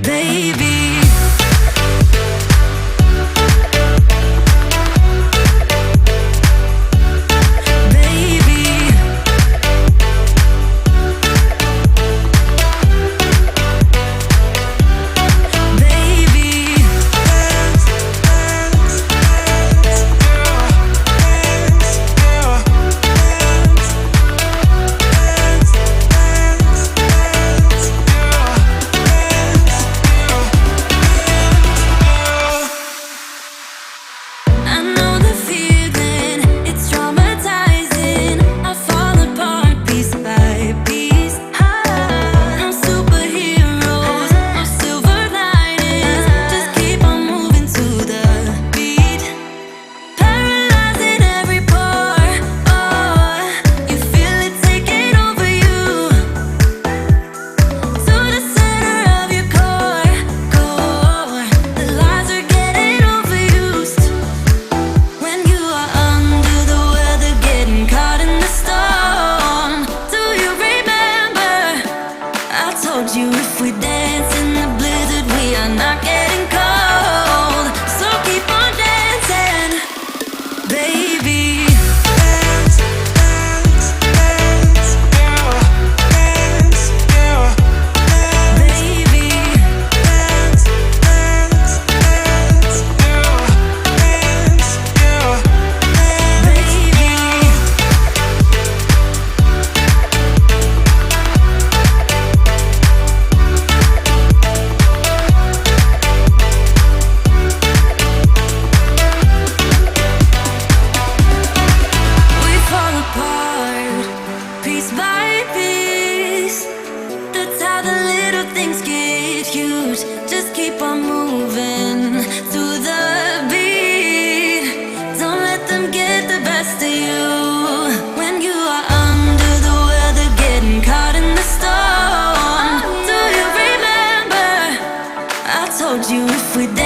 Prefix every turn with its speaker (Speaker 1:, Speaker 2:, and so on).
Speaker 1: baby. You, if we dance in the blizzard, we are not getting cold. So keep on dancing, baby. Dance, dance, dance, yeah. Dance, yeah. Baby. Dance, dance, dance, yeah. Dance, yeah. Baby. Piece by piece, that's how the little things get huge. Just keep on moving to the beat. Don't let them get the best of you. When you are under the weather, getting caught in the storm. Do you remember? I told you if we dance